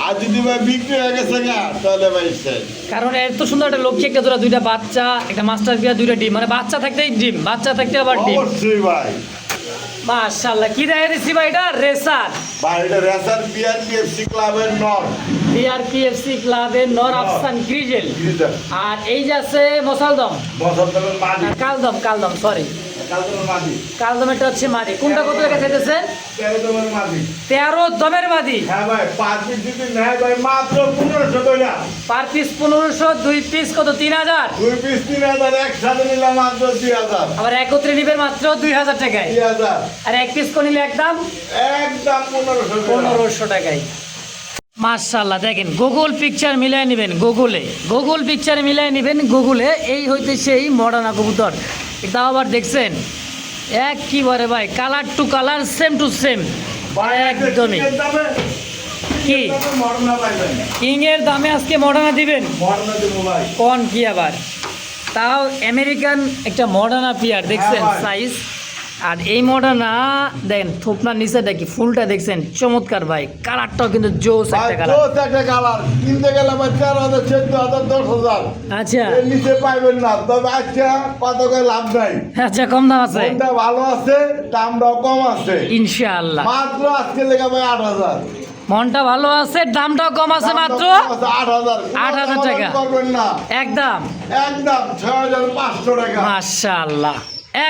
আর যদি ভাই বিক্রি হয়ে গেছে না তাহলে ভাই শেষ। কারণ এত সুন্দর একটা লক্ষ্মী, একটা জোড়া, দুইটা বাচ্চা, একটা মাস্টার বিয়া, দুইটা ডিম, মানে বাচ্চা থাকতেই ডিম, বাচ্চা থাকতে আবার ডিম। অবশ্যই ভাই। মাশাআল্লাহ, কি দেখা দিচ্ছি ভাই? এটা রেসার ভাই, এটা রেসার বিআরপিএফসি ক্লাবের নর। বিআরপিএফসি ক্লাবের নর আফসান গ্রিজেল। গ্রিজেল। আর এই যে আছে মসালদম, বসন্তের মাদি। কালদম সরি, কালদমের মাদি। কালদমেরটা হচ্ছে মাদি। কোনটা কত টাকা চাইতেছেন? 13 দমের মাদি। 13 দমের মাদি। হ্যাঁ ভাই, 5 পিস যদি নেয় ভাই মাত্র 1500 টাকা। পার পিস 1500, 2 পিস কত? 3000। 2 পিস 3000, একসাথে নিলাম মাত্র 2000। আবার একত্রে নিবেন মাত্র 2000 টাকায়। 2000 আর এক পিস করে নিলে একদম একদম 1500 টাকা। 1500 টাকায়। মাশাআল্লাহ, দেখেন গুগল পিকচার মিলাই নেবেন, গুগল পিকচার মিলাই নেবেন গুগলে। এই হইতে সেই মডার্না কবুতর, তাও আবার দেখছেন একবারে ভাই, colour to colour, same to same, ভাই, একদমই। কিংয়ের দামে কি মরনা পাইবেন। কিংয়ের দামে আজকে মডার্না দিবেন? মরনা দেবো ভাই। কোন কি আবার, তাও আমেরিকান একটা মডার্না পিয়ার, দেখছেন হ্যাঁ ভাই। সাইজ। আর এই মডার্না দেখেন, থোপনার নিচেটা কি, ফুলটা দেখছেন চমৎকার ভাই, কালারটাও কিন্তু জোস ভাই, একটা কালার। জোস একটা কালার। কিনতে গেলে ভাই 13,000 14,000 10,000 আচ্ছা এর নিচে পাইবেন না। তবে আজকে কত করে লাভ নাই, আচ্ছা, কম দাম আছে ফোনটা ভালো আছে, দামটাও কম আছে। ইনশাআল্লাহ। মাত্র আজকে লেগে ভাই 8,000। মনটা ভালো আছে, দামটাও কম আছে, মাত্র 8,000। 8,000 টাকা। করবেন না, একদম একদম 6,500 টাকা। মাশাআল্লাহ,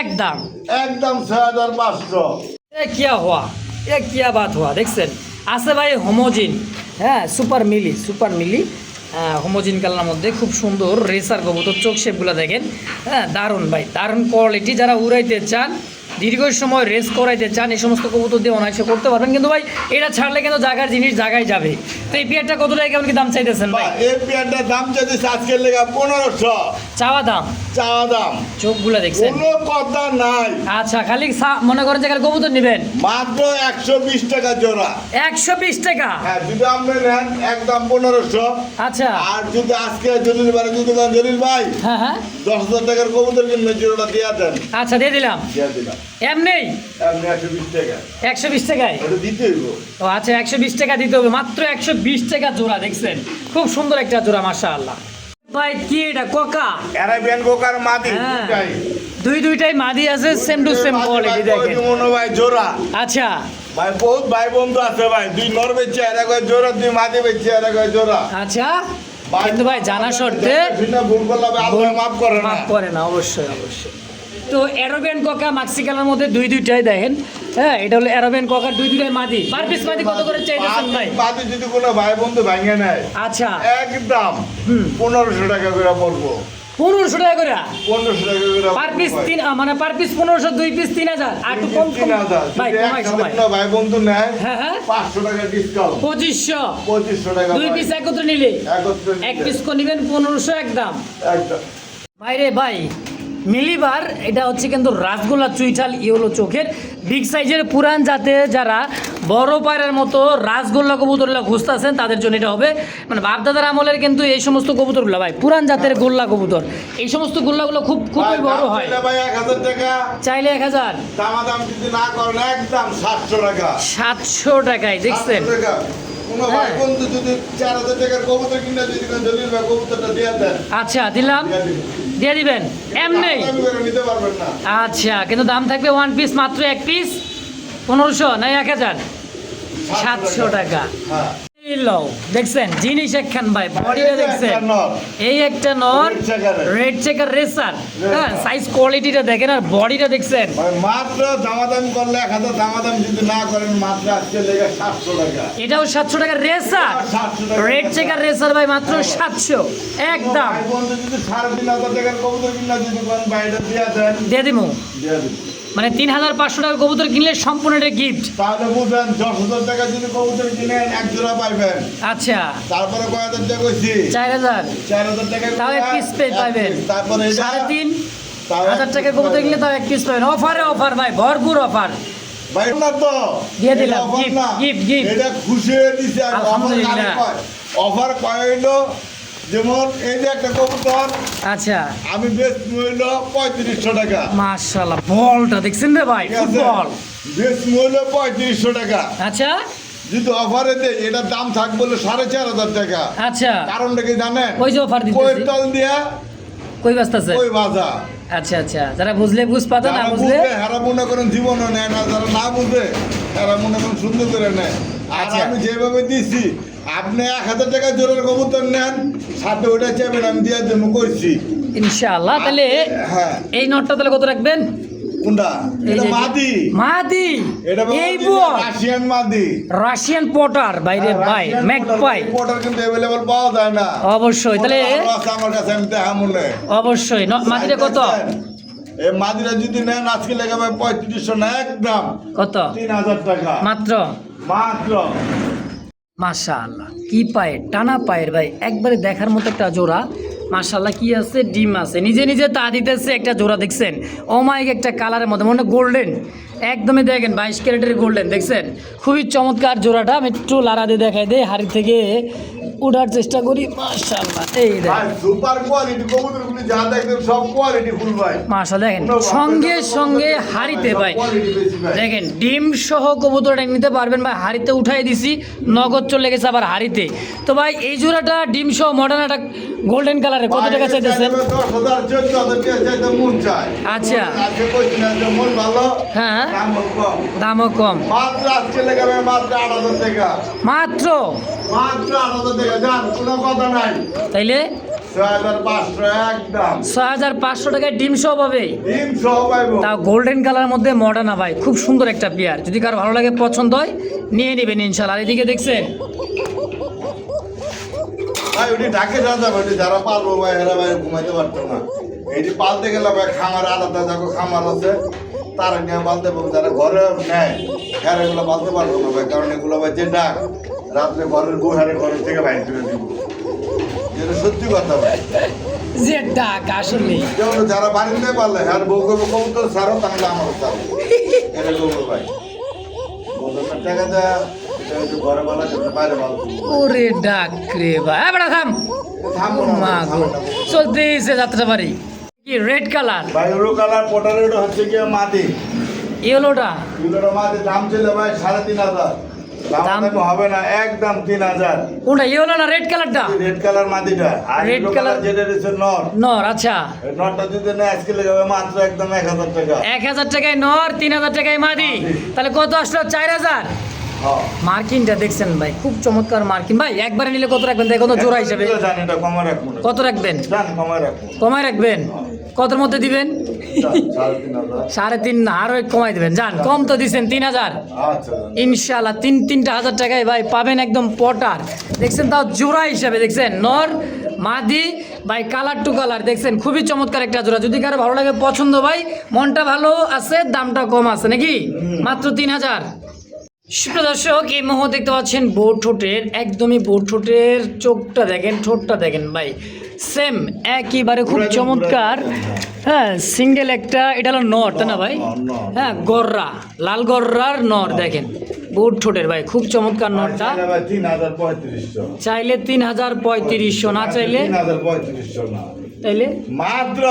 একদম। একদম 6,500। এ কিয়া হওয়া, এ কিয়া বাত হওয়া, দেখছেন আছে ভাই হোমোজিন, হ্যাঁ সুপার মিলি, হ্যাঁ হোমোজিন কালার মধ্যে খুব সুন্দর রেসার কবুতর, চোখ শেপগুলো দেখেন, হ্যাঁ দারুণ ভাই, দারুণ কোয়ালিটি। যারা উড়াইতে চান দীর্ঘ সময় রেস করাইতে চান এই সমস্ত কবুতর দিয়ে অনায়াসে করতে পারবেন, কিন্তু ভাই এটা ছাড়লে কিন্তু জায়গার জিনিস জায়গায় যাবে। তো এই পেয়ারটা কত টাকা কেমন কি দাম চাইতেছেন ভাই? এই পেয়ারটার দাম চাইতেছে আজকের লেগা 1500 চাওয়া দাম, চাওয়া দাম, চোখগুলো দেখছেন? কোনো কথা নাই। আচ্ছা, খালি মনে করেন যে খালি কবুতর নেবেন মাত্র 120 টাকা জোড়া। 120 টাকা? হ্যাঁ, যদি আপনি নেন একদম 1500। আচ্ছা, আর যদি আজকে জলিল ভাই যদি বলেন, জলিল ভাই হ্যাঁ হ্যাঁ, 10,000 টাকার কবুতর কিনলে জোড়াটা দিয়ে দেন। আচ্ছা দিয়ে দিলাম। দিয়ে দিলাম এমনি আপনি 120 টাকা 120 টাকায়? ওটা দিতে হইব। ও আচ্ছা, 120 টাকা দিতে হবে, মাত্র 120 টাকা জোড়া। দেখছেন খুব সুন্দর একটা জোড়া, মাশাআল্লাহ। ভাই কি এটা কোকা? অ্যারাবিয়ান কোকার মাদি হ্যাঁ। দুটাই। দুইটাই মাদি আছে, সেম টু সেম কোয়ালিটি দেখেন। মনো ভাই জোড়া। আচ্ছা, ভাই বহুত ভাই বন্ধু আছে ভাই, দুই নর বেচছে আর এক হয় জোড়া, দুই মাদি বেচছে আর এক হয় জোড়া। আচ্ছা, কিন্তু ভাই জানা শর্তে ভিন্ন ভুল করলে আল্লাহ মাফ করে না। মাফ করে না, অবশ্যই অবশ্যই। তো অ্যারাবিয়ান কোকা মাক্সিকানের মধ্যে দুইটাই দেখেন। হ্যাঁ, এটা হলো অ্যারাবিয়ান কোকার দুইটাই মাদি। পার পিস মাদি কত করে চাইতেছেন ভাই? মাদি যদি কোনো ভাই বন্ধু ভাঙে নেয় আচ্ছা, একদম 1500 টাকা করে পড়বো। 1500 টাকা করে 1500 টাকা করে পার পিস। মানে পার পিস 1500, দুই পিস 3000, আর একটু কম 3000 ভাই, কমাই সময়। ভাই বন্ধু নেয় হ্যাঁ হ্যাঁ, 500 টাকা ডিসকাউন্ট, 2500 টাকা দুই পিস একত্রে নিলে। একত্রে এক পিস করে নেবেন 1500 একদম। একদম। ভাইরে ভাই, মিলিবার এটা হচ্ছে কিন্তু রাসগোল্লা চুইঠাল ইয়েলো চোখের বিগ সাইজের পুরান জাতে যারা বড় পায়রার মতো রাসগোল্লা কবুতরগুলো খুঁজতেছেন তাদের জন্য এটা হবে। মানে বাপদাদার আমলের কিন্তু এই সমস্ত কবুতরগুলো ভাই পুরান জাতের গোল্লা কবুতর, এই সমস্ত গোল্লাগুলো খুবই বড় হয়। ভাই 1000 টাকা চাইলে 1000, দাম যদি না করেন একদম 700 টাকা। 700 টাকায় দেখছেন? 700 টাকা। কোনো ভাই বন্ধু যদি 4000 টাকার কবুতর কিনে যদি জলিল ভাই কবুতরটা দিয়ে দেন, আচ্ছা দিলাম, দিয়ে দিবেন। দিয়ে দিবেন এমনি? দামি করে নিতে পারবেন না। আচ্ছা, কিন্তু দাম থাকবে ওয়ান পিস মাত্র এক পিস 1500 না 1000? 700 টাকা। হ্যাঁ। এই লও, দেখছেন জিনিস একখান ভাই, বডিটা দেখছেন? এই একটা নর রেড চেকার রেসার। হ্যাঁ, সাইজ কোয়ালিটিটা দেখেন আর বডিটা দেখছেন? ভাই মাত্র দামাদামি করলে 1000, দামাদামি যদি না করেন মাত্র আজকে লেগে 700 টাকা। এটাও 700 টাকার রেসার, 700 টাকা। রেড চেকার রেসার ভাই, মাত্র 700 একদম। ভাই বন্ধু যদি 3500 টাকার কবুতর কিনে যদি কোন বাইরে দিয়ে দেন, দিয়ে দিমু। দিয়ে দিন। মানে 3500 টাকার কবুতর কিনলে সম্পূর্ণ এটা গিফট। তাহলে বুঝেন 10,000 টাকা যদি কবুতর কিনেন এক জোড়া পাইবেন। আচ্ছা, তারপরে কয় হাজার টাকা কইছি? 4000, 4000 টাকা তাও এক পিস পাইবেন। তারপরে 3500 টাকার কবুতর কিনলে তাও এক পিস পাবেন। অফার ভাই, ভরপুর অফার। ভাই না তো দিয়ে দিলাম, এটা offer gift, না। gift। এটা খুশি হয়ে দিছে। আর আলহামদুলিল্লাহ। অফার কয় হইলো, যেমন এই যে একটা কবুতর আচ্ছা, আমি বেশ মূল্য 3500 টাকা। মাশাআল্লাহ, বলটা দেখছেন রে ভাই, ঠিক আছে? ফুটবল। বেশ মূল্য 3500 টাকা। আচ্ছা যদি অফারে দেয় এটার দাম থাকবে বলে 4500 টাকা। আচ্ছা, কারণটা কি জানেন? ওই যে অফার কই দিতেছি, তল দিয়া কই বাস্তাছে? ওই বাজা। আচ্ছা আচ্ছা, যারা বুঝলে বুঝ পাতা, না যারা বুঝলে বুঝে হেরা মনে করেন জীবনও নেয় না, যারা না বুঝে হেরা মনে করেন সুন্দর করে নেয়। আর আচ্ছা। আমি যেভাবে দিছি, আপনি 1000 টাকা জোরের কবুতর নেন, সাথে ওটা চাইবেন আমি দিয়ে দেবো করছি। ইনশাআল্লাহ। তাহলে হ্যাঁ। এই নটটা তাহলে কত রাখবেন? কোনটা? এই এটা যে- মাদি। মাদি, এটা এই বুয়া রাশিয়ান মাদি। রাশিয়ান পটার বাইরে ভাই, ম্যাকপাই। পটার কিন্তু অ্যাভেলেবল পাওয়া যায় না। অবশ্যই, তাহলে ভালো আছে আমার কাছে, আমি দেখা মনে। অবশ্যই মাদিটা কত? এই মাদিরা যদি নেন আজকে লেগে ভাই 3500 না, একদম কত? 3000 টাকা মাত্র। মাত্র। মাশাআল্লাহ, কি পায়ের, টানা পায়ের ভাই, একবারে দেখার মতো একটা জোড়া। মাশাআল্লাহ, কি আছে, ডিম আছে, নিজে নিজে তা দিতেছে একটা জোড়া। দেখছেন অমায়িক একটা কালারের মধ্যে, মনে গোল্ডেন একদমই। দেখেন 22 ক্যারেটের গোল্ডেন, দেখছেন খুবই চমৎকার জোড়াটা। আমি একটু লাড়া দিয়ে দেখাই দেয়, হাড়ি থেকে উঠার চেষ্টা করি। মাশাআল্লাহ, এই ভাই দেখেন সুপার কোয়ালিটি কবুতরগুলি যা দেখবেন সব কোয়ালিটি ফুল ভাই। মাশাআল্লাহ, দেখেন সঙ্গে সঙ্গে হাড়িতে ভাই, দেখেন ডিম সহ কবুতরটা নিতে পারবেন ভাই। হাড়িতে উঠাই দিছি, নগদ চলে গেছে আবার হাড়িতে। তো ভাই এই জোড়াটা ডিম সহ মডার্ন একটা গোল্ডেন কালারে কত টাকা চাইতেছেন? 10,000 14,000 টাকা চাইতে মন চায়। আচ্ছা। আজকে কইছি না যে মন ভালো, হ্যাঁ, দাম কম। দামও কম। মাত্র আজকে লেগে ভাই মাত্র 8,000 টাকা। মাত্র মাত্র 8,000 টাকা, জান কোনো কথা নাই। তাইলে 6,500 একদম 6,500 টাকায় ডিম সহ পাবে। ডিম সহ পাইবো। তা গোল্ডেন কালার মধ্যে মডার্ন ভাই, খুব সুন্দর একটা পেয়ার। যদি কারো ভালো লাগে, পছন্দ হয়, নিয়ে নেবেন ইনশাআল্লাহ। আর এদিকে দেখছেন ভাই ওটি ঢাকে যাওয়া যাবে, ওটি যারা পালবো ভাই এরা ভাই ঘুমাইতে পারতো না। এটি পালতে গেলে ভাই খামার আলাদা যাবো, খামার আছে তারা নিয়ে বাঁধতে পারবো, যারা ঘরে নেয় হ্যাঁ এগুলো বাঁধতে পারবো না ভাই, কারণ এগুলো ভাই যে ডাক রাত্রে ঘরের বউ হারে ঘরের থেকে বাইর করে দিব, যেটা সত্যি কথা ভাই। যে ডাক আসলে যেমন যারা বাড়িতে পারলে আর বউ করবো কবুতর ছাড়ো, তাহলে আমারও ছাড়ো, এটা করবো ভাই। কবুতরের টাকা দেয়া এটা হচ্ছে ঘরে বলা, যেটা বাইরে বলা। ওরে ডাক রে ভাই, বেড়া থাম থামবো না মা ভাই, গো, থামবো না ভাই। চলতেছে যাত্রা বাড়ি। কি রেড কালার? ভাই ওরো কালার পোটারের হচ্ছে গিয়ে মাটি, ইয়েলোটা এগুলোর মাটি দাম ছিল ভাই 3,500, দাম দাম? দাম হবে না, একদম 3,000। কোনটা, ইয়েলো না রেড কালারটা? রেড কালার মাটিটা আর Red রেড colour- কালার যেটা রয়েছে নর, নর, আচ্ছা। এই নরটা যদি না আজকে লেগে মাত্র একদম 1,000 টাকা। 1,000 টাকায় নর, 3,000 টাকায় মাদি, তাহলে কত আসলো? 4,000। হ্যাঁ। মার্কিনটা দেখছেন ভাই, খুব চমৎকার মার্কিন ভাই। একবারে নিলে কত রাখবেন? দেখো তো জোড়া হিসেবে জান এটা কমে রাখবো না। কত রাখবেন? জান কমে রাখবো। কমায় রাখবেন? কতর মধ্যে দিবেন? জান, 3,500। 3.5 না, আরো একটু কমাই দেবেন। যান, কম তো দিচ্ছেন 3,000। আচ্ছা জান। ইনশাল্লাহ 3,000 টাকায় ভাই পাবেন একদম পটার। দেখছেন, তাও জোড়া হিসাবে দেখছেন, নর মাদি ভাই, কালার টু কালার দেখছেন, খুবই চমৎকার একটা জোড়া। যদি কারো ভালো লাগে, পছন্দ ভাই, মনটা ভালো আছে, দামটা কম আছে নাকি, মাত্র 3,000। সুপ্রিয় দর্শক, এই মুহূর্তে দেখতে পাচ্ছেন বোট ঠোঁটের, একদমই বোট ঠোঁটের চোখটা দেখেন, ঠোঁটটা দেখেন ভাই, সেম একেবারে খুব চমৎকার। হ্যাঁ, সিঙ্গেল একটা, এটা হলো নর, তাই না ভাই? হ্যাঁ, গররা, লাল গররার নর দেখেন, বোট ঠোঁটের ভাই, খুব চমৎকার নরটা। আচ্ছা ভাই 3,3500। চাইলে 3,3500, না চাইলে 3,3500 না। তাইলে মাত্র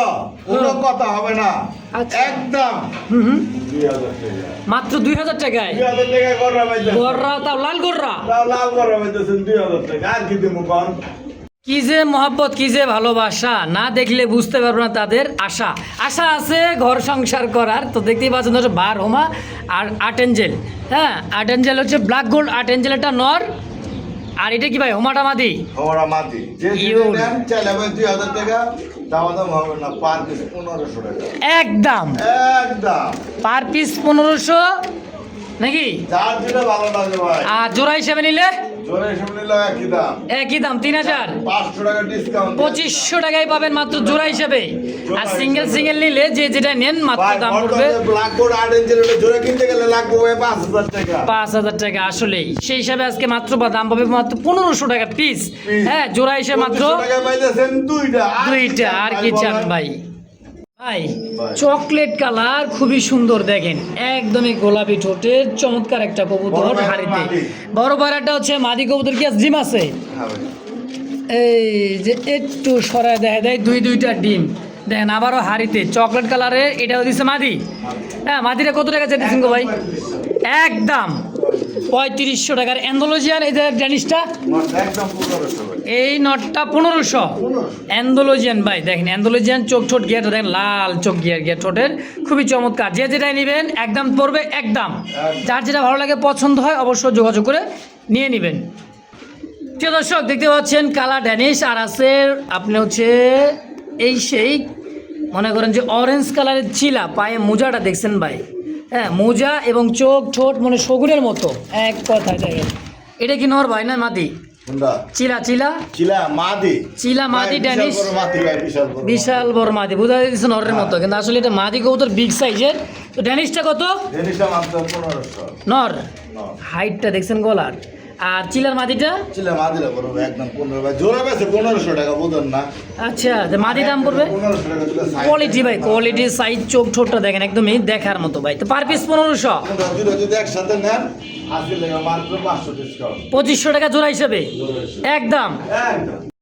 কোনো কথা হবে না, আচ্ছা। একদম হুম 2,000 টাকা। মাত্র 2,000 টাকায় 2,000 টাকা কররা ভাই। গররা, তাও লাল গররা। তাও লাল কররা ভাইতেছেন 2,000 টাকা, আর কি দিমু কোন? কি যে মহব্বত, কি যে ভালোবাসা, না দেখলে বুঝতে পারবো না তাদের আশা। আশা আছে ঘর সংসার করার, তো দেখতেই পাচ্ছেন হচ্ছে বার হোমা আর আর্টেঞ্জেল। হ্যাঁ, আর্টেঞ্জেল হচ্ছে ব্ল্যাক গোল্ড, আর্টেঞ্জেল একটা নর, আর এটা কি ভাই, হোমাটা মাদি? আমরা মাটি যে ইউ। নেন চাইলে ভাই 2,000 টাকা, দাম হবে না, পার পিস 1,500 টাকা একদম একদম। পার পিস 1,500 নাকি? যার যেটা ভালো লাগে ভাই, আর জোড়া হিসেবে নিলে জোরে হিসেবে নিলে একই দাম, একই দাম 3,000। 500 টাকা ডিসকাউন্ট। 2,500 টাকায় পাবেন মাত্র জোড়া হিসেবে। আর সিঙ্গেল সিঙ্গেল নিলে যে যেটা নেন মাত্র দাম পড়বে ব্ল্যাক বোর্ড আর্ট এঞ্জেলের জোরে কিনতে গেলে লাগবে ভাই 5,000 টাকা। 5,000 টাকা। আসলেই সেই হিসাবে আজকে মাত্র দাম পাবে মাত্র 1,500 টাকা পিস। হ্যাঁ, জোড়া হিসেবে মাত্র 2500 টাকা পাইতেছেন দুইটা। আর কি চান ভাই? ভাই, ভাই। চকলেট কালার, খুবই সুন্দর দেখেন, একদমই গোলাপি ঠোঁটের চমৎকার একটা বড় কবুতর ভাইয়ের হাড়িতে। মাদি। বড় পায়রাটা হচ্ছে মাদি কবুতর, কি আছে, ডিম আছে? হ্যাঁ ভাই। এই যে একটু সরায় দেখা দেয়, দুইটা ডিম দেখেন, আবারও হাড়িতে চকলেট কালারের, এটাও দিচ্ছে মাদি। হ্যাঁ, মাদিটা কত টাকা চাইতেছেন গো ভাই? একদম 3,500 টাকার। অ্যান্ডোলজিয়ান এই যে ড্যানিশটা, একদম 1,500 ভাই। এই নটটা 1,500। অ্যান্ডোলজিয়ান ভাই দেখেন, অ্যান্ডোলজিয়ান চোখ ঠোঁট গিয়ারটা দেখেন, লাল চোখ গিয়ার ঠোঁটের, খুবই চমৎকার। যে যেটাই নেবেন একদম পড়বে একদম। যার যেটা ভালো লাগে, পছন্দ হয়, অবশ্যই যোগাযোগ করে নিয়ে নেবেন। প্রিয় দর্শক, দেখতে পাচ্ছেন কালার ড্যানিশ, আর আছে আপনি হচ্ছে এই সেই মনে করেন যে অরেঞ্জ কালারের চিলা, পায়ে মোজাটা দেখছেন ভাই। হ্যাঁ, মোজা এবং চোখ ঠোঁট মানে শগুনের মতো, এক কথায় দেখেন। এটা কি নর ভাই না মাদি? কোনটা? চিলা চিলা মাদি। চিলা মাদি ভাই, ড্যানিশ, বিশাল বড় মাদি ভাই, বিশাল বড়। বিশাল বড় মাদি, বোঝা যাচ্ছে নরের মতো, কিন্তু আসলে এটা মাদি কবুতর, বিগ সাইজের। তো ড্যানিশটা কত? জিনিসটা মাত্র 1,500। নর, না। হাইটটা দেখছেন গলার। আর চিলার মাদিটা? চিলা মাদিরা বড় ভাই, একদম 15 ভাই। জোড়া বেছে 1,500 টাকা, বুঝুন না? আচ্ছা, তো মাদি দাম পড়বে 1,500 টাকা দিলে size কোয়ালিটি ভাই, কোয়ালিটি, সাইজ, চোখ ঠোঁটটা দেখেন, একদমই দেখার মতো ভাই। তো পার পিস 1,500। আপনারা যদি একসাথে নেন, আজকে লেগে মাত্র 500 ডিসকাউন্ট। 2,500 টাকা জোড়া হিসেবে জোড়া হিসেবে। একদম। একদম।